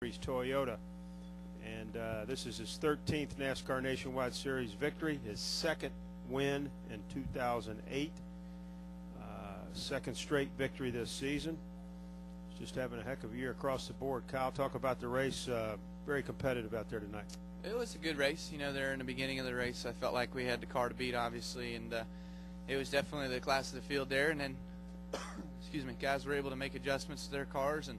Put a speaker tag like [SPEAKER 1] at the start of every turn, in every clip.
[SPEAKER 1] Toyota, and this is his 13th NASCAR Nationwide Series victory, his second win in 2008, second straight victory this season. He's just having a heck of a year across the board. Kyle, talk about the race. Very competitive out there tonight.
[SPEAKER 2] It was a good race. You know, there in the beginning of the race, I felt like we had the car to beat, obviously, and it was definitely the class of the field there. And then, excuse me, guys were able to make adjustments to their cars and,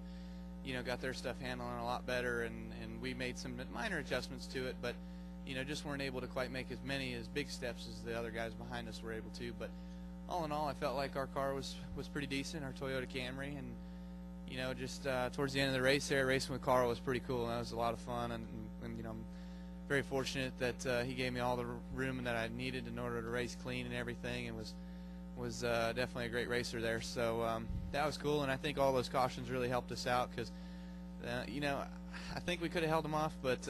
[SPEAKER 2] you know, got their stuff handling a lot better, and we made some minor adjustments to it, but, you know, just weren't able to quite make as big steps as the other guys behind us were able to. But all in all, I felt like our car was pretty decent, our Toyota Camry, and, you know, just towards the end of the race there, racing with Carl was pretty cool, and that was a lot of fun, and you know, I'm very fortunate that he gave me all the room that I needed in order to race clean and everything, and was definitely a great racer there. So that was cool, and I think all those cautions really helped us out because, you know, I think we could have held them off, but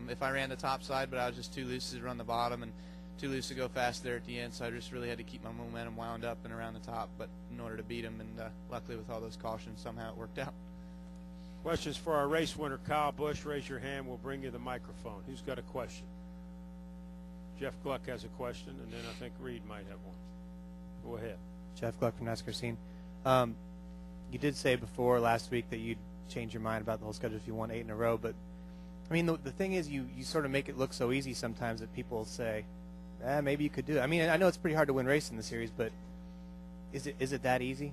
[SPEAKER 2] if I ran the top side, but I was just too loose to run the bottom and too loose to go fast there at the end, so I just really had to keep my momentum wound up and around the top, but in order to beat them, and luckily with all those cautions, somehow it worked out.
[SPEAKER 1] Questions for our race winner, Kyle Busch. Raise your hand. We'll bring you the microphone. Who's got a question? Jeff Gluck has a question, and then I think Reed might have one. Go ahead.
[SPEAKER 3] Jeff Gluck from NASCAR Scene. You did say before last week that you'd change your mind about the whole schedule if you won 8 in a row, but I mean the thing is you sort of make it look so easy sometimes that people say, maybe you could do it. I mean, I know it's pretty hard to win races in the series, but is it that easy?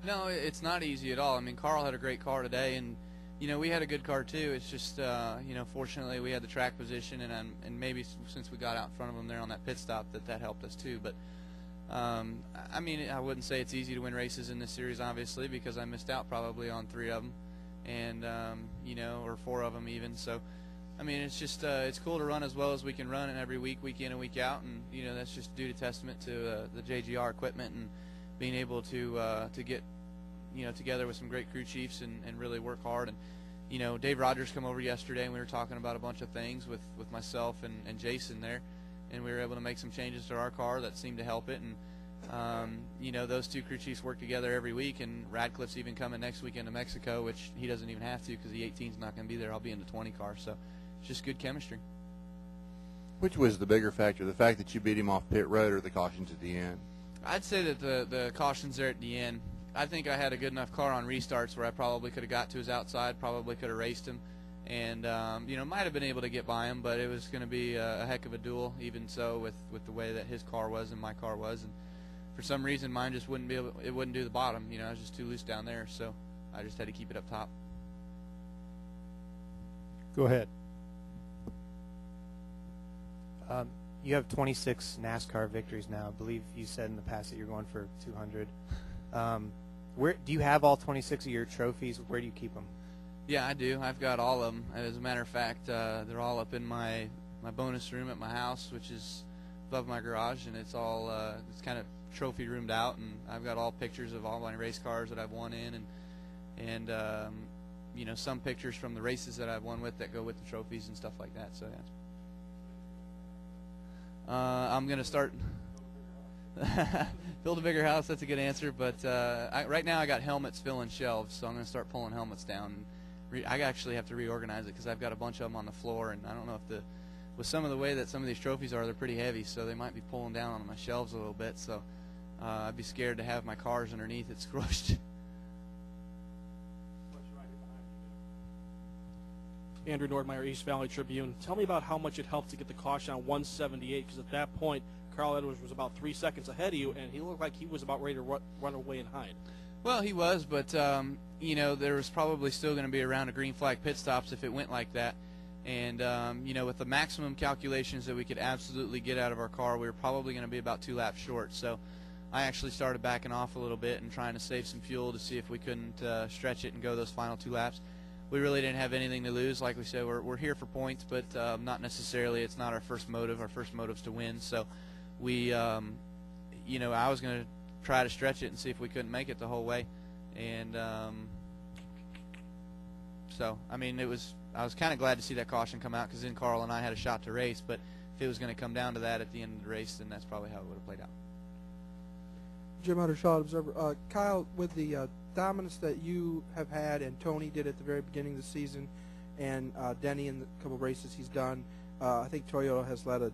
[SPEAKER 3] No,
[SPEAKER 2] it's not easy at all. I mean, Carl had a great car today, and you know, we had a good car too. It's just you know, fortunately we had the track position, and maybe since we got out in front of them there on that pit stop, that helped us too. But I mean, I wouldn't say it's easy to win races in this series, obviously, because I missed out probably on 3 of them, and you know, or 4 of them even. So, I mean, it's just it's cool to run as well as we can run, and every week in and week out, and you know, that's just due to testament to the JGR equipment and being able to get, you know, together with some great crew chiefs and really work hard. And you know, Dave Rogers come over yesterday, and we were talking about a bunch of things with myself and Jason there, and we were able to make some changes to our car that seemed to help it. And you know, those 2 crew chiefs work together every week, and Radcliffe's even coming next weekend to Mexico, which he doesn't even have to because the 18's not going to be there. I'll be in the 20 car, so it's just good chemistry.
[SPEAKER 4] Which was the bigger factor, the fact that you beat him off pit road or the cautions at the end?
[SPEAKER 2] I'd say that the cautions there at the end. I think I had a good enough car on restarts where I probably could have got to his outside, probably could have raced him, and you know, might have been able to get by him, but it was going to be a heck of a duel, even so, with the way that his car was and my car was. And for some reason, mine just wouldn't do the bottom. You know, I was just too loose down there, so I just had to keep it up top.
[SPEAKER 1] Go ahead.
[SPEAKER 3] You have 26 NASCAR victories now. I believe you said in the past that you're going for 200. Where do you have all 26 of your trophies? Where do you keep them?
[SPEAKER 2] Yeah, I do. I've got all of them. As a matter of fact, they're all up in my bonus room at my house, which is above my garage, and it's all it's kind of trophy roomed out, and I've got all pictures of all my race cars that I've won in, and you know, some pictures from the races that I've won with that go with the trophies and stuff like that. So yeah. I'm gonna start. Build a bigger house. That's a good answer. But right now I got helmets filling shelves, so I'm going to start pulling helmets down. I actually have to reorganize it because I've got a bunch of them on the floor, and I don't know if with some of the way that some of these trophies are, they're pretty heavy, so they might be pulling down on my shelves a little bit. So I'd be scared to have my cars underneath it squished.
[SPEAKER 5] Andrew Nordmeyer, East Valley Tribune. Tell me about how much it helped to get the caution on 178, because at that point Carl Edwards was about 3 seconds ahead of you, and he looked like he was about ready to run away and hide.
[SPEAKER 2] Well, he was, but you know, there was probably still going to be a round of green flag pit stops if it went like that. And you know, with the maximum calculations that we could absolutely get out of our car, we were probably going to be about 2 laps short. So I actually started backing off a little bit and trying to save some fuel to see if we couldn't stretch it and go those final 2 laps. We really didn't have anything to lose. Like we said, we're here for points, but not necessarily. It's not our first motive. Our first motive's to win. So we, you know, I was going to try to stretch it and see if we couldn't make it the whole way. And so, I mean, I was kind of glad to see that caution come out, because then Carl and I had a shot to race. But if it was going to come down to that at the end of the race, then that's probably how it would have played out.
[SPEAKER 6] Jim Uttershaw, Observer. Kyle, with the dominance that you have had and Tony did at the very beginning of the season, and Denny in the couple of races he's done. I think Toyota has led a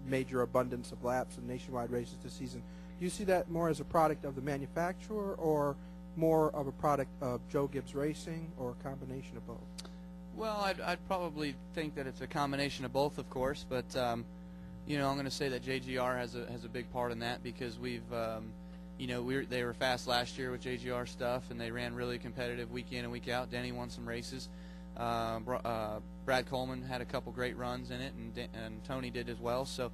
[SPEAKER 6] major abundance of laps in nationwide races this season. Do you see that more as a product of the manufacturer or more of a product of Joe Gibbs Racing, or a combination of both?
[SPEAKER 2] Well, I'd probably think that it's a combination of both, of course, but you know, I'm going to say that JGR has a big part in that, because we've you know, they were fast last year with JGR stuff, and they ran really competitive week in and week out. Denny won some races. Brad Coleman had a couple great runs in it, and Tony did as well. So,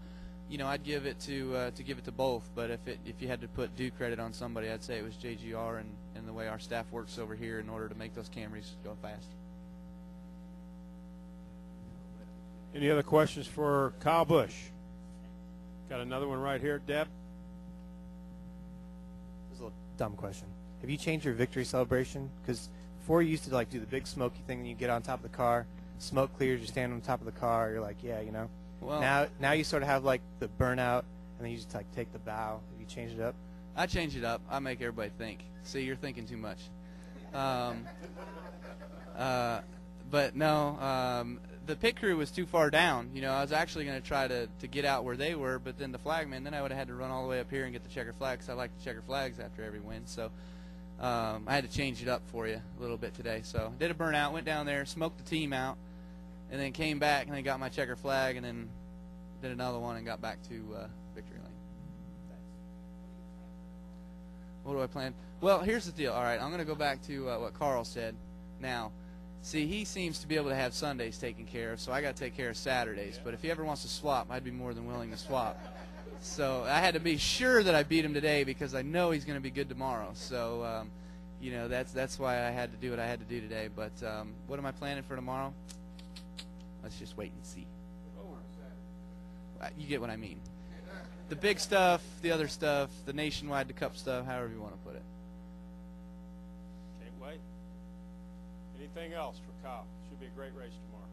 [SPEAKER 2] you know, I'd give it to give it to both. But if you had to put due credit on somebody, I'd say it was JGR and the way our staff works over here in order to make those Camrys go fast.
[SPEAKER 1] Any other questions for Kyle Busch? Got another one right here, Deb.
[SPEAKER 3] This is a little dumb question. Have you changed your victory celebration? Because before you used to like do the big smoky thing, and you get on top of the car, smoke clears, you stand on top of the car, you're like, yeah, you know.
[SPEAKER 2] Well,
[SPEAKER 3] now you sort of have like the burnout, and then you just like take the bow. Have you changed it up?
[SPEAKER 2] I change it up. I make everybody think. See, you're thinking too much. But no, the pit crew was too far down. You know, I was actually going to try to get out where they were, but then the flagman, then I would have had to run all the way up here and get the checker flag, because I like to checker flags after every win. So I had to change it up for you a little bit today. So did a burnout, went down there, smoked the team out, and then came back and then got my checker flag, and then did another one and got back to victory lane. What do I plan? Well, here's the deal. All right, I'm going to go back to what Carl said. Now, see, he seems to be able to have Sundays taken care of, so I got to take care of Saturdays. But if he ever wants to swap, I'd be more than willing to swap. So I had to be sure that I beat him today, because I know he's going to be good tomorrow. So, you know, that's why I had to do what I had to do today. But what am I planning for tomorrow? Let's just wait and see. You get what I mean. The big stuff, the other stuff, the nationwide, the cup stuff, however you want to put it.
[SPEAKER 1] Can't wait. Anything else for Kyle? Should be a great race tomorrow.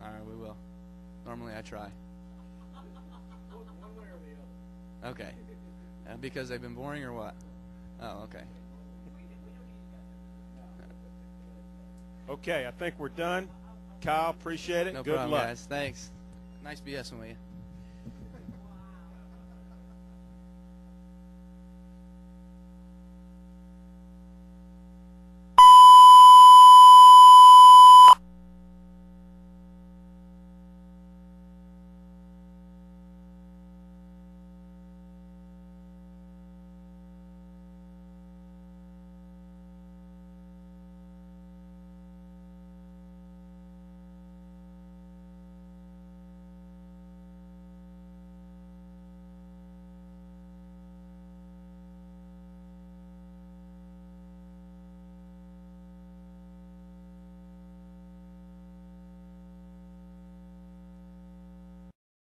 [SPEAKER 2] All right, we will. Normally I try.
[SPEAKER 5] One way or the other.
[SPEAKER 2] Okay. Because they've been boring or what? Oh, okay.
[SPEAKER 1] Okay, I think we're done. Kyle, appreciate it.
[SPEAKER 2] No
[SPEAKER 1] Good
[SPEAKER 2] problem,
[SPEAKER 1] luck.
[SPEAKER 2] guys. Thanks. Nice BSing with you.